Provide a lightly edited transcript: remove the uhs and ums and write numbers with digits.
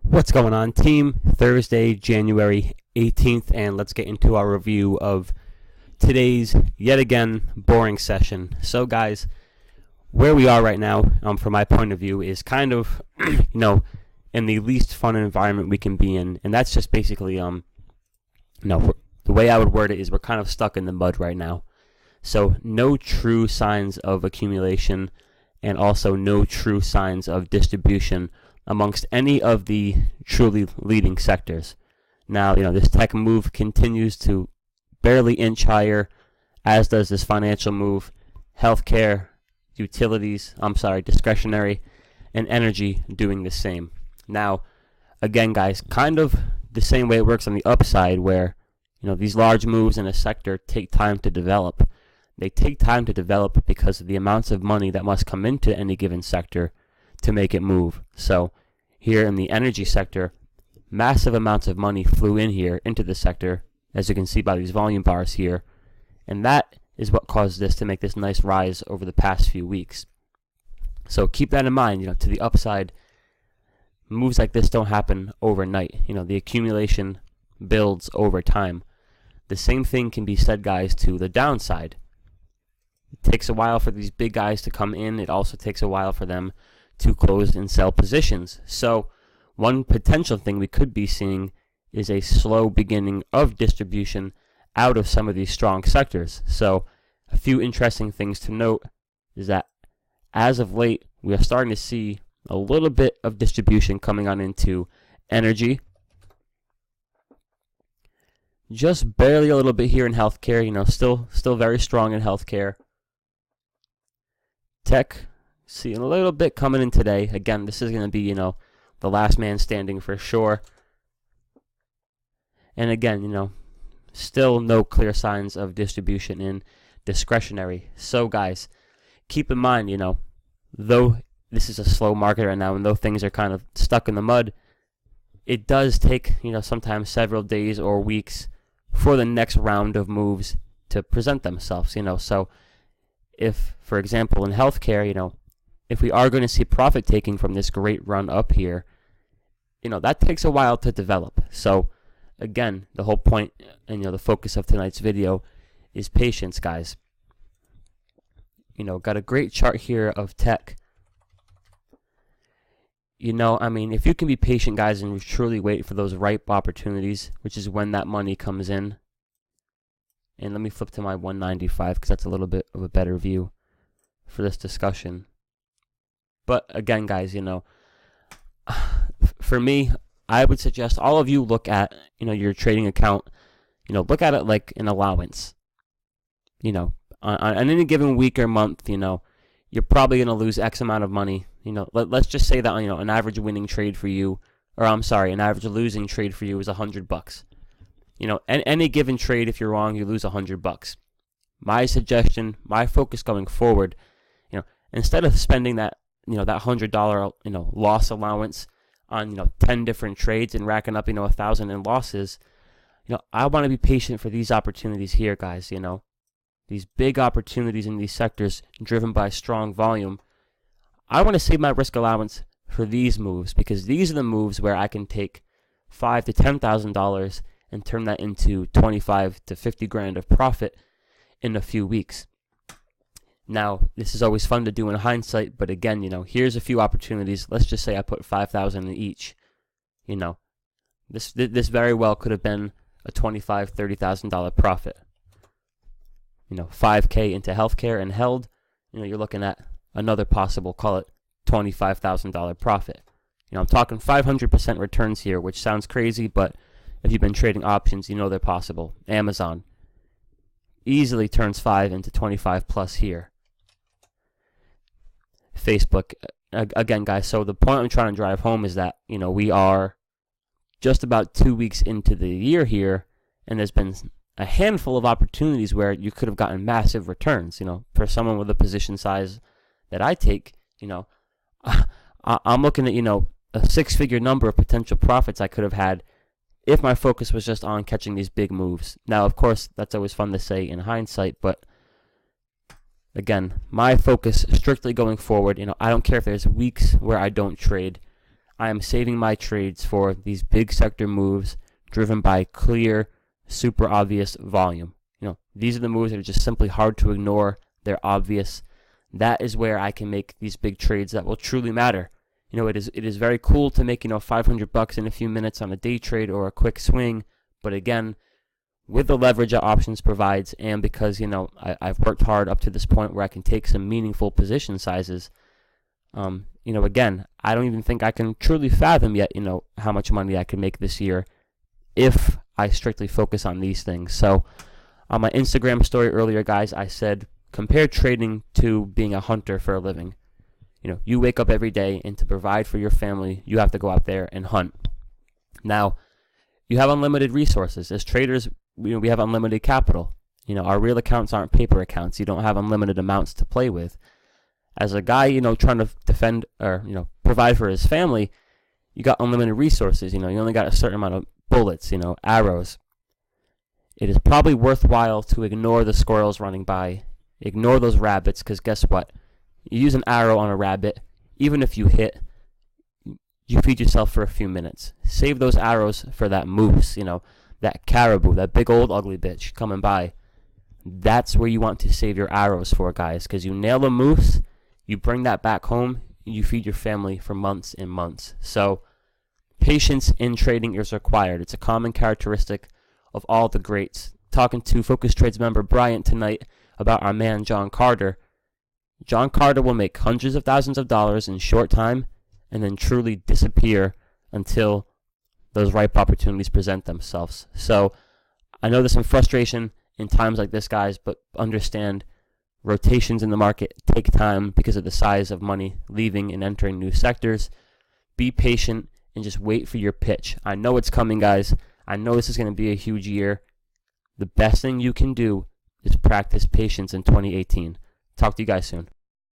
What's going on, team? Thursday, January 18th, and let's get into our review of today's, yet again, boring session. So, guys, where we are right now, from my point of view, is kind of, in the least fun environment we can be in, and that's just basically, the way I would word it is we're kind of stuck in the mud right now. So, no true signs of accumulation, and also no true signs of distribution amongst any of the truly leading sectors. Now, this tech move continues to barely inch higher, as does this financial move, healthcare, discretionary, and energy doing the same. Now, again, guys, kind of the same way it works on the upside where, these large moves in a sector take time to develop. They take time to develop because of the amounts of money that must come into any given sector to make it move. So here in the energy sector, massive amounts of money flew in here into the sector, as you can see by these volume bars here, and that is what caused this to make this nice rise over the past few weeks. So keep that in mind. To the upside, moves like this don't happen overnight. The accumulation builds over time. The same thing can be said, guys, to the downside. It takes a while for these big guys to come in. It also takes a while for them to close and sell positions. So one potential thing we could be seeing is a slow beginning of distribution out of some of these strong sectors. So a few interesting things to note is that as of late, we are starting to see a little bit of distribution coming on into energy. Just barely a little bit here in healthcare, still very strong in healthcare. Tech, seeing a little bit coming in today. Again, this is going to be, the last man standing for sure. And again, still no clear signs of distribution in discretionary. So, guys, keep in mind, though this is a slow market right now, and though things are kind of stuck in the mud, it does take, sometimes several days or weeks for the next round of moves to present themselves, So if, for example, in healthcare, if we are going to see profit taking from this great run up here, that takes a while to develop. So again, the whole point and the focus of tonight's video is patience, guys. Got a great chart here of tech. If you can be patient, guys, and truly wait for those ripe opportunities, which is when that money comes in. And let me flip to my 195 because that's a little bit of a better view for this discussion. But again, guys, for me, I would suggest all of you look at, your trading account, look at it like an allowance. On any given week or month, you're probably going to lose X amount of money. Let's just say that, an average winning trade for you, an average losing trade for you is $100. Any given trade, if you're wrong, you lose $100. My suggestion, my focus going forward, instead of spending that $100, loss allowance on, 10 different trades and racking up, 1,000 in losses, I want to be patient for these opportunities here, guys, these big opportunities in these sectors driven by strong volume. I want to save my risk allowance for these moves because these are the moves where I can take $5,000 to $10,000 and turn that into 25 to 50 grand of profit in a few weeks. Now, this is always fun to do in hindsight, but again, here's a few opportunities. Let's just say I put 5,000 in each. This very well could have been a $25,000, $30,000 profit. 5K into healthcare and held, you're looking at another possible, call it $25,000 profit. I'm talking 500% returns here, which sounds crazy, but if you've been trading options, they're possible. Amazon easily turns 5 into 25 plus here. Facebook, again, guys, so the point I'm trying to drive home is that, we are just about 2 weeks into the year here, and there's been a handful of opportunities where you could have gotten massive returns, for someone with a position size that I take, I'm looking at, a six-figure number of potential profits I could have had if my focus was just on catching these big moves. Now, of course, that's always fun to say in hindsight, but again, my focus strictly going forward, I don't care if there's weeks where I don't trade. I am saving my trades for these big sector moves driven by clear, super obvious volume. These are the moves that are just simply hard to ignore. They're obvious. That is where I can make these big trades that will truly matter. It is very cool to make, $500 in a few minutes on a day trade or a quick swing. But again, with the leverage that options provides, and because, I've worked hard up to this point where I can take some meaningful position sizes, again, I don't even think I can truly fathom yet, how much money I can make this year if I strictly focus on these things. So on my Instagram story earlier, guys, I said, compare trading to being a hunter for a living. You wake up every day, and to provide for your family, you have to go out there and hunt. Now, you have unlimited resources. As traders, we have unlimited capital. Our real accounts aren't paper accounts. You don't have unlimited amounts to play with. As a guy, trying to defend or, provide for his family, you got unlimited resources. You only got a certain amount of bullets, arrows. It is probably worthwhile to ignore the squirrels running by, ignore those rabbits, because guess what? You use an arrow on a rabbit, even if you hit, you feed yourself for a few minutes. Save those arrows for that moose, that caribou, that big old ugly bitch coming by. That's where you want to save your arrows for, guys, because you nail a moose, you bring that back home, you feed your family for months and months. So patience in trading is required. It's a common characteristic of all the greats. Talking to Focus Trades member Bryant tonight about our man John Carter. John Carter will make hundreds of thousands of dollars in short time and then truly disappear until those ripe opportunities present themselves. So I know there's some frustration in times like this, guys, but understand rotations in the market take time because of the size of money leaving and entering new sectors. Be patient and just wait for your pitch. I know it's coming, guys. I know this is going to be a huge year. The best thing you can do is practice patience in 2018. Talk to you guys soon.